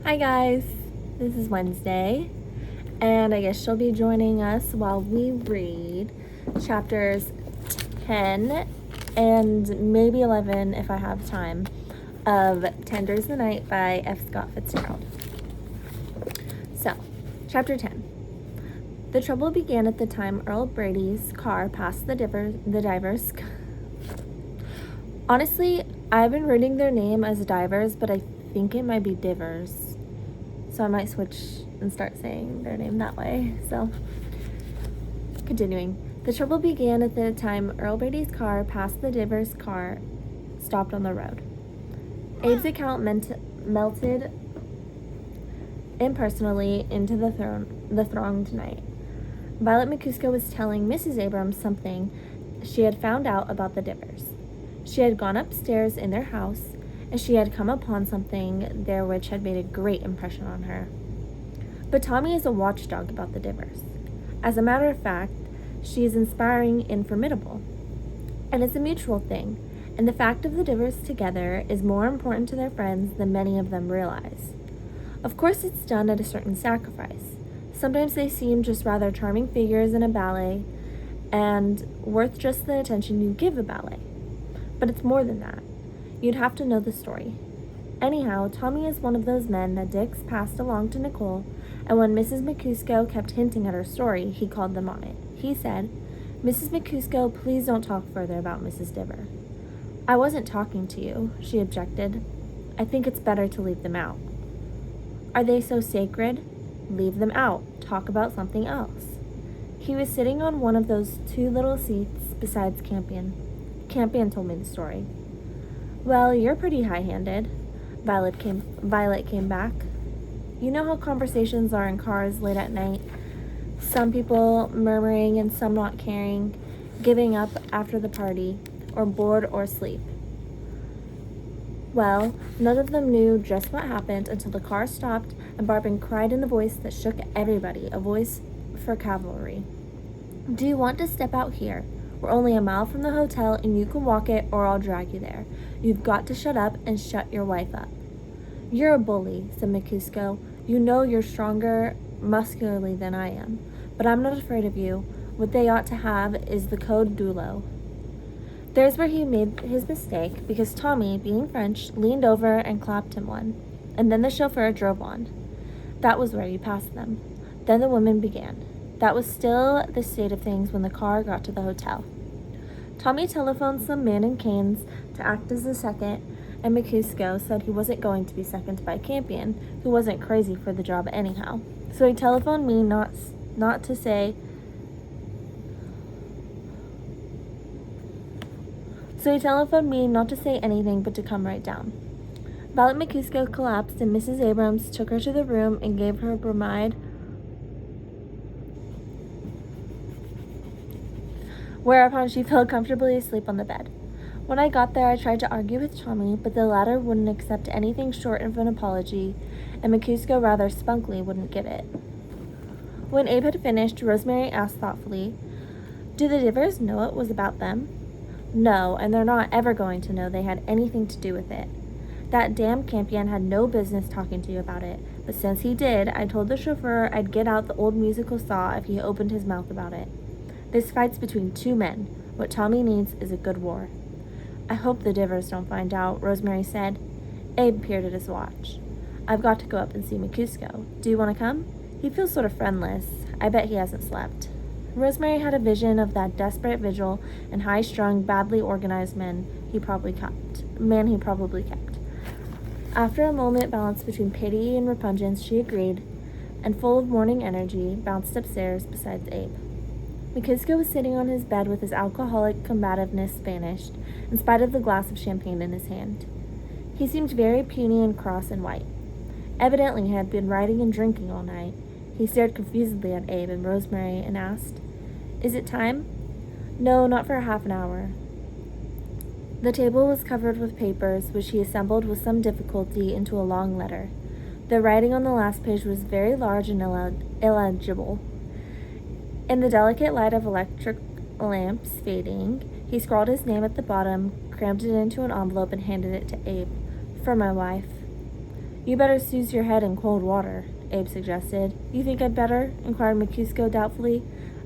Hi guys, this is Wednesday, and I guess she'll be joining us while we read chapters 10 and maybe 11 if I have time of Tender's the Night by F. Scott Fitzgerald. So, chapter 10. The trouble began at the time Earl Brady's car passed the divers. Honestly, I've been reading their name as divers, but I think it might be divers. So I might switch and start saying their name that way. So, continuing. The trouble began at the time Earl Brady's car passed the divers' car stopped on the road. Abe's account melted impersonally into the thronged night. Violet McCusker was telling Mrs. Abrams something she had found out about the divers. She had gone upstairs in their house, and she had come upon something there which had made a great impression on her. But Tommy is a watchdog about the divers. As a matter of fact, she is inspiring and formidable. And it's a mutual thing, and the fact of the divers together is more important to their friends than many of them realize. Of course, it's done at a certain sacrifice. Sometimes they seem just rather charming figures in a ballet and worth just the attention you give a ballet. But it's more than that. You'd have to know the story. Anyhow, Tommy is one of those men that Dix passed along to Nicole, and when Mrs. McCusker kept hinting at her story, he called them on it. He said, "Mrs. McCusker, please don't talk further about Mrs. Diver." "I wasn't talking to you," she objected. "I think it's better to leave them out." "Are they so sacred?" "Leave them out. Talk about something else." He was sitting on one of those two little seats besides Campion. Campion told me the story. "Well, you're pretty high-handed." Violet came back. "You know how conversations are in cars late at night. Some people murmuring and some not caring, giving up after the party, or bored or asleep. Well, none of them knew just what happened until the car stopped and Barbin cried in a voice that shook everybody, a voice for cavalry. Do you want to step out here? We're only a mile from the hotel and you can walk it or I'll drag you there. You've got to shut up and shut your wife up." "You're a bully," said McCusker. "You know you're stronger muscularly than I am. But I'm not afraid of you. What they ought to have is the code Dulo." There's where he made his mistake, because Tommy, being French, leaned over and clapped him one, and then the chauffeur drove on. That was where he passed them. Then the women began. That was still the state of things when the car got to the hotel. Tommy telephoned some man in Canes to act as a second, and McCusker said he wasn't going to be seconded by Campion, who wasn't crazy for the job anyhow. So he telephoned me not to say anything but to come right down. Violet McCusker collapsed and Mrs. Abrams took her to the room and gave her a bromide, whereupon she fell comfortably asleep on the bed. When I got there, I tried to argue with Tommy, but the latter wouldn't accept anything short of an apology, and McCusker rather spunkily wouldn't give it. When Abe had finished, Rosemary asked thoughtfully, "Do the divers know it was about them?" "No, and they're not ever going to know they had anything to do with it. That damn Campion had no business talking to you about it, but since he did, I told the chauffeur I'd get out the old musical saw if he opened his mouth about it. This fight's between two men. What Tommy needs is a good war." "I hope the divers don't find out," Rosemary said. Abe peered at his watch. "I've got to go up and see McCusker. Do you want to come? He feels sort of friendless. I bet he hasn't slept." Rosemary had a vision of that desperate vigil and high-strung, badly organized man he probably kept. After a moment balanced between pity and repugnance, she agreed, and full of morning energy, bounced upstairs beside Abe. McCusker was sitting on his bed with his alcoholic combativeness vanished, in spite of the glass of champagne in his hand. He seemed very puny and cross and white. Evidently he had been riding and drinking all night. He stared confusedly at Abe and Rosemary and asked, "Is it time?" "No, not for half an hour." The table was covered with papers, which he assembled with some difficulty into a long letter. The writing on the last page was very large and illegible. In the delicate light of electric lamps fading, he scrawled his name at the bottom, crammed it into an envelope, and handed it to Abe. "For my wife." You better souse your head in cold water, Abe suggested. You think I'd better? Inquired McCusko doubtfully.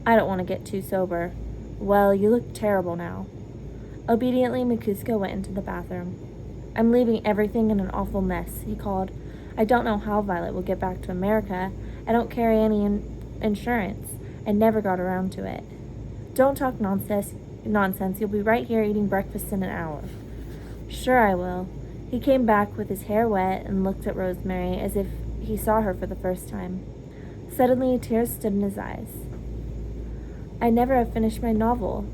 I don't want to get too sober. Well, you look terrible now. Obediently, McCusko went into the bathroom. I'm leaving everything in an awful mess, he called. I don't know how Violet will get back to America. I don't carry any insurance. I never got around to it. Don't talk nonsense. You'll be right here eating breakfast in an hour. Sure I will. He came back with his hair wet and looked at Rosemary as if he saw her for the first time. Suddenly, tears stood in his eyes. I never have finished my novel.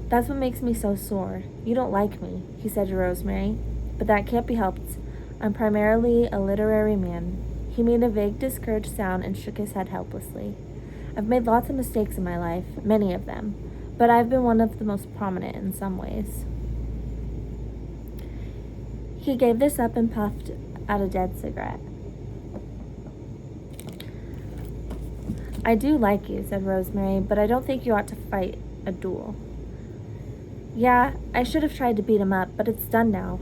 That's what makes me so sore. You don't like me, he said to Rosemary, but that can't be helped. I'm primarily a literary man. He made a vague, discouraged sound and shook his head helplessly. I've made lots of mistakes in my life, many of them, but I've been one of the most prominent in some ways. He gave this up and puffed at a dead cigarette. I do like you, said Rosemary, but I don't think you ought to fight a duel. Yeah, I should have tried to beat him up, but it's done now.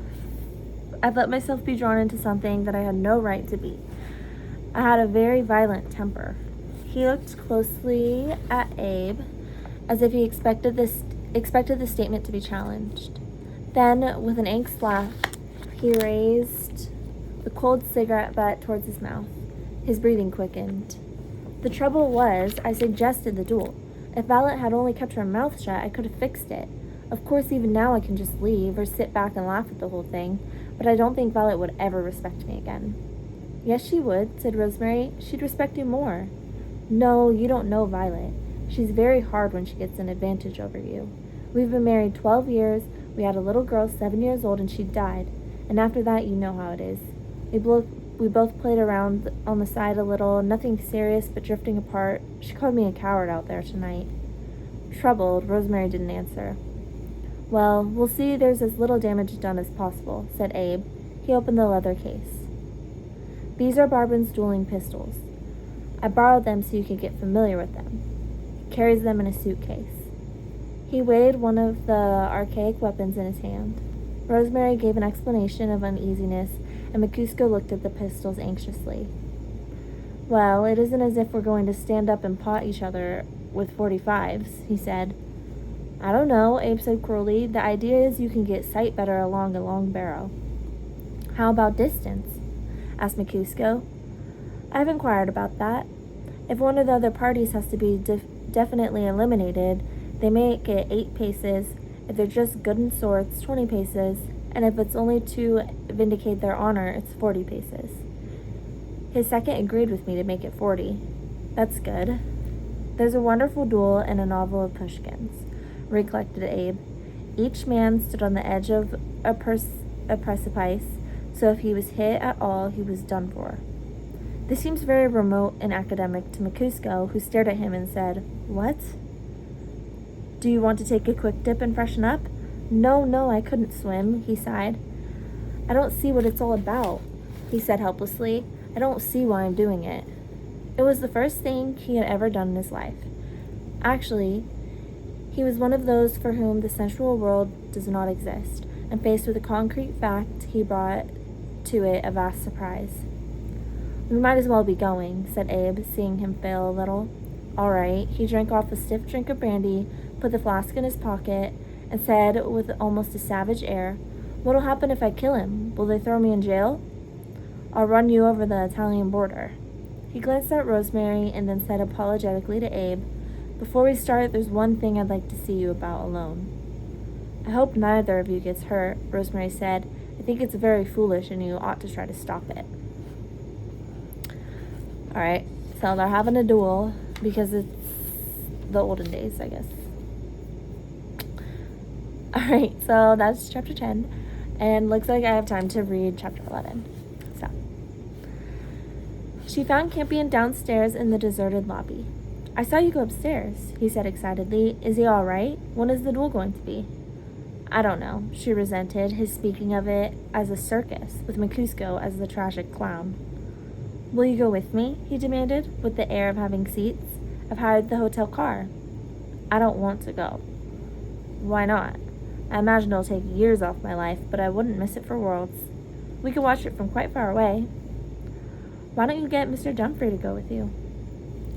I've let myself be drawn into something that I had no right to be. I had a very violent temper. He looked closely at Abe, as if he expected the statement to be challenged. Then, with an angst laugh, he raised the cold cigarette butt towards his mouth. His breathing quickened. The trouble was, I suggested the duel. If Violet had only kept her mouth shut, I could have fixed it. Of course, even now I can just leave or sit back and laugh at the whole thing, but I don't think Violet would ever respect me again. Yes, she would, said Rosemary. She'd respect you more. No, you don't know Violet. She's very hard when she gets an advantage over you. We've been married 12 years, we had a little girl 7 years old, and she died. And after that, you know how it is. We both played around on the side a little, nothing serious but drifting apart. She called me a coward out there tonight. Troubled, Rosemary didn't answer. Well, we'll see there's as little damage done as possible, said Abe. He opened the leather case. These are Barbin's dueling pistols. I borrowed them so you could get familiar with them. He carries them in a suitcase. He weighed one of the archaic weapons in his hand. Rosemary gave an exclamation of uneasiness, and McCusko looked at the pistols anxiously. Well, it isn't as if we're going to stand up and pot each other with 45s, he said. I don't know, Abe said cruelly. The idea is you can get sight better along a long barrel. How about distance? Asked McCusko. I've inquired about that. If one of the other parties has to be definitely eliminated, they make it 8 paces. If they're just good in swords, 20 paces. And if it's only to vindicate their honor, it's 40 paces. His second agreed with me to make it 40. That's good. There's a wonderful duel in a novel of Pushkin's, recollected Abe. Each man stood on the edge of a precipice, so if he was hit at all, he was done for. This seems very remote and academic to McCusko, who stared at him and said, What? Do you want to take a quick dip and freshen up? No, I couldn't swim, he sighed. I don't see what it's all about, he said helplessly. I don't see why I'm doing it. It was the first thing he had ever done in his life. Actually, he was one of those for whom the sensual world does not exist, and faced with a concrete fact, he brought to it a vast surprise. We might as well be going, said Abe, seeing him fail a little. All right. He drank off a stiff drink of brandy, put the flask in his pocket, and said with almost a savage air, What'll happen if I kill him? Will they throw me in jail? I'll run you over the Italian border. He glanced at Rosemary and then said apologetically to Abe, Before we start, there's one thing I'd like to see you about alone. I hope neither of you gets hurt, Rosemary said. I think it's very foolish and you ought to try to stop it. Alright, so they're having a duel because it's the olden days, I guess. Alright, so that's chapter 10. And looks like I have time to read chapter 11. So, she found Campion downstairs in the deserted lobby. I saw you go upstairs, he said excitedly. Is he all right? When is the duel going to be? I don't know, she resented, his speaking of it as a circus, with McCusko as the tragic clown. Will you go with me? He demanded, with the air of having seats. I've hired the hotel car. I don't want to go. Why not? I imagine it'll take years off my life, but I wouldn't miss it for worlds. We could watch it from quite far away. Why don't you get Mr. Dumfrey to go with you?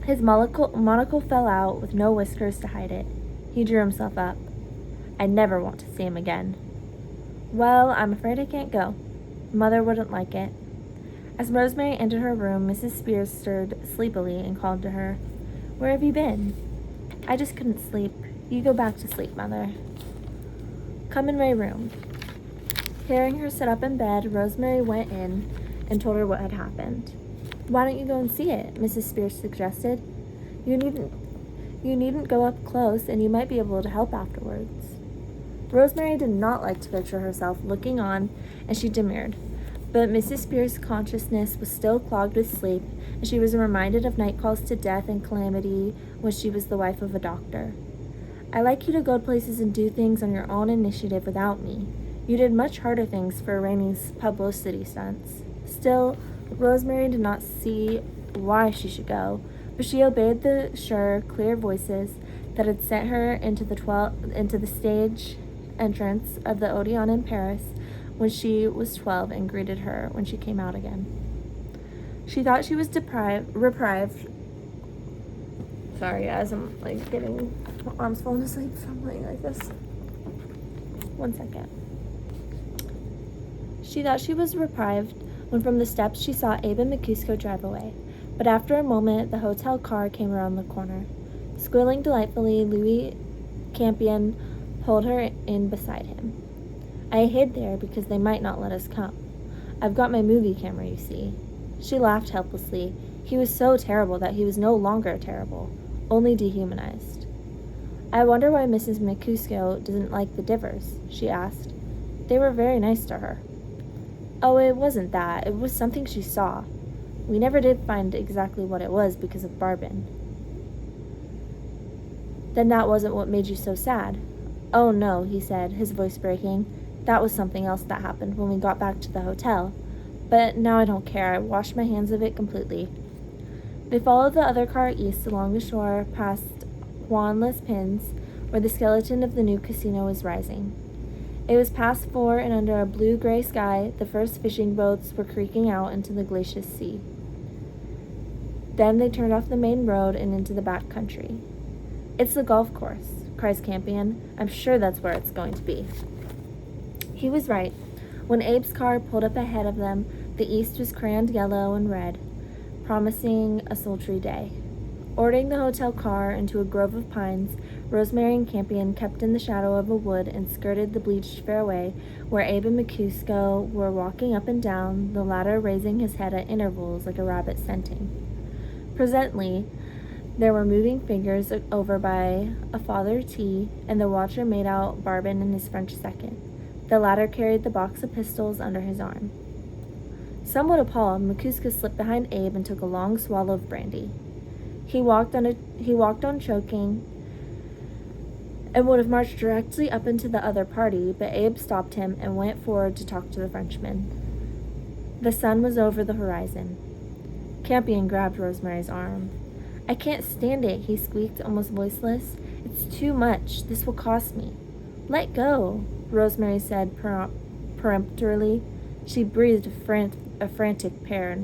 His monocle fell out with no whiskers to hide it. He drew himself up. I never want to see him again. Well, I'm afraid I can't go. Mother wouldn't like it. As Rosemary entered her room, Mrs. Spears stirred sleepily and called to her. Where have you been? I just couldn't sleep. You go back to sleep, Mother. Come in my room. Hearing her sit up in bed, Rosemary went in and told her what had happened. Why don't you go and see it? Mrs. Spears suggested. You needn't go up close, and you might be able to help afterwards. Rosemary did not like to picture herself looking on, and she demurred. But Mrs. Spears' consciousness was still clogged with sleep, and she was reminded of night calls to death and calamity when she was the wife of a doctor. I like you to go places and do things on your own initiative without me. You did much harder things for Rainey's publicity stunts. Still, Rosemary did not see why she should go, but she obeyed the sure, clear voices that had sent her into the stage entrance of the Odeon in Paris when she was 12 and greeted her when she came out again. She thought she was reprieved. Sorry, guys, I'm getting my arms falling asleep from laying like this. 1 second. She thought she was reprieved when from the steps she saw Abe and McCusker drive away. But after a moment, the hotel car came around the corner. Squealing delightfully, Louis Campion pulled her in beside him. I hid there because they might not let us come. I've got my movie camera, you see. She laughed helplessly. He was so terrible that he was no longer terrible, only dehumanized. I wonder why Mrs. McCusker didn't like the Divers, she asked. They were very nice to her. Oh, it wasn't that. It was something she saw. We never did find exactly what it was because of Barbin. Then that wasn't what made you so sad. Oh, no, he said, his voice breaking. That was something else that happened when we got back to the hotel. But now I don't care. I washed my hands of it completely. They followed the other car east along the shore past Juan Les Pins, where the skeleton of the new casino was rising. It was past 4, and under a blue-gray sky, the first fishing boats were creaking out into the glacious sea. Then they turned off the main road and into the back country. It's the golf course, cries Campion. I'm sure that's where it's going to be. He was right. When Abe's car pulled up ahead of them, the east was crayoned yellow and red, promising a sultry day. Ordering the hotel car into a grove of pines, Rosemary and Campion kept in the shadow of a wood and skirted the bleached fairway where Abe and McCusker were walking up and down, the latter raising his head at intervals like a rabbit scenting. Presently, there were moving figures over by a Father T, and the watcher made out Barbin and his French second. The latter carried the box of pistols under his arm. Somewhat appalled, McCusker slipped behind Abe and took a long swallow of brandy. He walked on choking and would have marched directly up into the other party, but Abe stopped him and went forward to talk to the Frenchman. The sun was over the horizon. Campion grabbed Rosemary's arm. I can't stand it, he squeaked, almost voiceless. It's too much. This will cost me. Let go, Rosemary said peremptorily. She breathed a frantic prayer.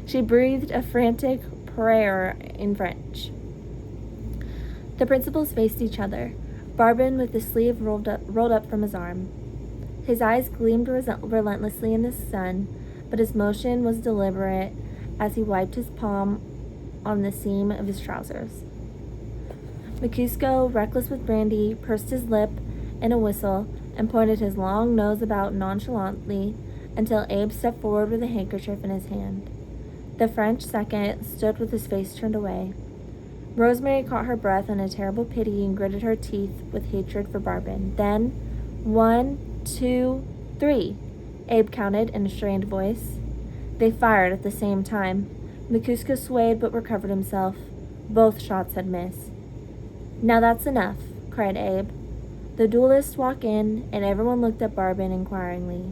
She breathed a frantic prayer in French. The principals faced each other, Barbin with the sleeve rolled up from his arm. His eyes gleamed relentlessly in the sun, but his motion was deliberate as he wiped his palm on the seam of his trousers. McCusker, reckless with brandy, pursed his lip in a whistle and pointed his long nose about nonchalantly until Abe stepped forward with a handkerchief in his hand. The French second stood with his face turned away. Rosemary caught her breath in a terrible pity and gritted her teeth with hatred for Barbin. Then, 1, 2, 3, Abe counted in a strained voice. They fired at the same time. McCusker swayed but recovered himself. Both shots had missed. Now that's enough, cried Abe. The duelists walked in, and everyone looked at Barbin inquiringly.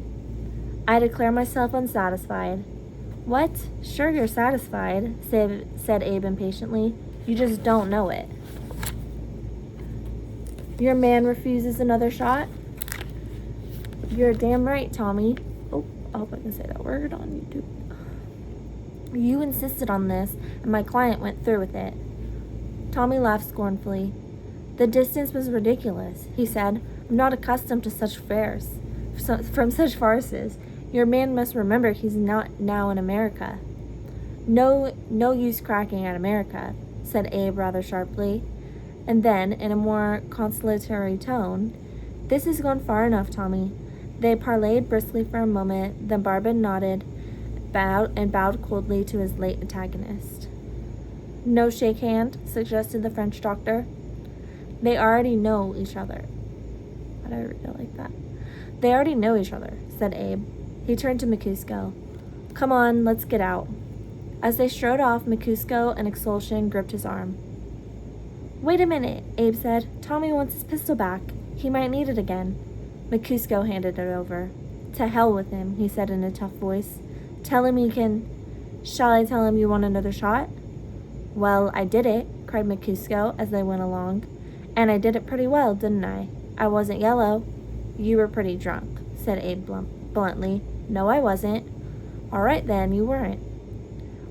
I declare myself unsatisfied. What? Sure you're satisfied, said Abe impatiently. You just don't know it. Your man refuses another shot? You're damn right, Tommy. Oh, I hope I can say that word on YouTube. You insisted on this, and my client went through with it. Tommy laughed scornfully. The distance was ridiculous, he said. I'm not accustomed to such from such farces. Your man must remember he's not now in America. No use cracking at America, said Abe rather sharply. And then, in a more conciliatory tone, this has gone far enough, Tommy. They parleyed briskly for a moment, then Barbin nodded, bowed coldly to his late antagonist. No shake hand, suggested the French doctor. They already know each other. Why did I read it like that? They already know each other, said Abe. He turned to McCusko. Come on, let's get out. As they strode off, McCusko, in expulsion, gripped his arm. Wait a minute, Abe said. Tommy wants his pistol back. He might need it again. McCusko handed it over. To hell with him, he said in a tough voice. Tell him he can... Shall I tell him you want another shot? Well, I did it, cried McCusko as they went along. And I did it pretty well, didn't I? I wasn't yellow. You were pretty drunk, said Abe bluntly. No, I wasn't. All right, then, you weren't.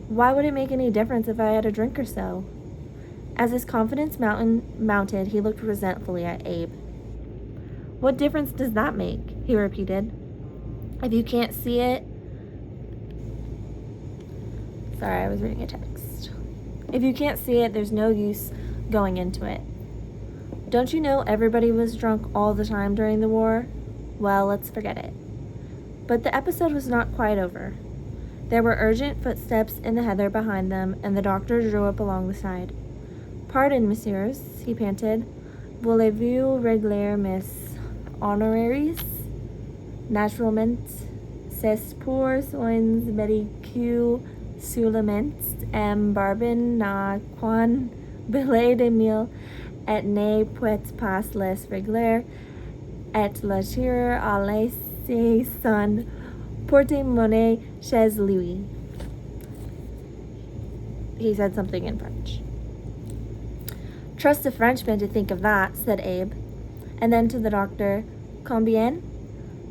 Why would it make any difference if I had a drink or so? As his confidence mounted, he looked resentfully at Abe. What difference does that make? He repeated. If you can't see it... Sorry, I was reading a text. If you can't see it, there's no use going into it. Don't you know everybody was drunk all the time during the war? Well, let's forget it. But the episode was not quite over. There were urgent footsteps in the heather behind them, and the doctor drew up along the side. Pardon, messieurs, he panted. Voulez-vous régler mes honoraires? Naturellement, c'est pour soins médicaux seulement, Barbin n'a qu'un billet de mille et ne peut pas les régler, et la tire à laisser son porte-monnaie chez lui. He said something in French. Trust a Frenchman to think of that, said Abe. And then to the doctor, Combien?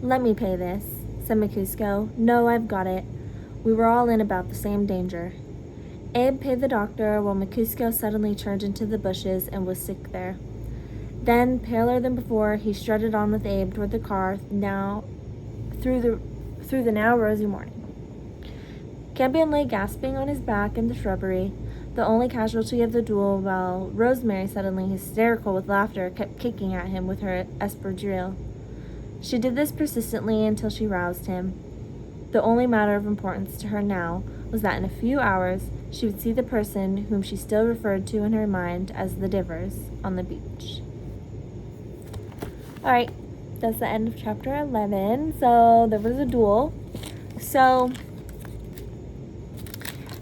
Let me pay this, said McCusko. No, I've got it. We were all in about the same danger. Abe paid the doctor while McCusko suddenly turned into the bushes and was sick there. Then, paler than before, he strutted on with Abe toward the car, now through the now rosy morning. Campion lay gasping on his back in the shrubbery, the only casualty of the duel, while Rosemary, suddenly hysterical with laughter, kept kicking at him with her espadrille. She did this persistently until she roused him. The only matter of importance to her now was that in a few hours she would see the person whom she still referred to in her mind as the Divers on the beach. Alright, that's the end of chapter 11. So there was a duel. So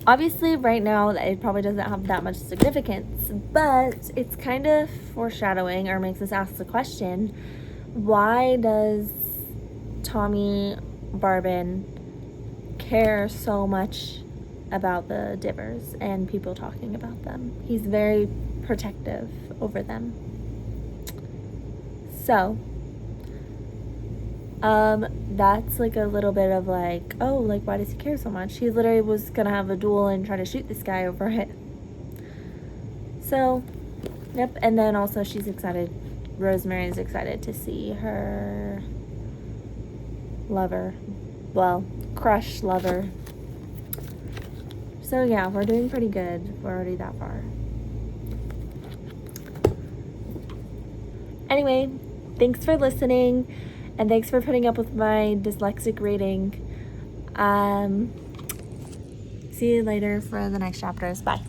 obviously right now it probably doesn't have that much significance, but it's kind of foreshadowing or makes us ask the question, why does Tommy Barbin care so much about the Divers and people talking about them? He's very protective over them. So that's like a little bit of like, oh, like why does he care so much? He literally was gonna have a duel and try to shoot this guy over it. So yep. And then also she's excited, Rosemary is excited to see her lover, well, crush lover. So yeah, we're doing pretty good. We're already that far. Anyway, thanks for listening, and thanks for putting up with my dyslexic reading. See you later for the next chapters. Bye.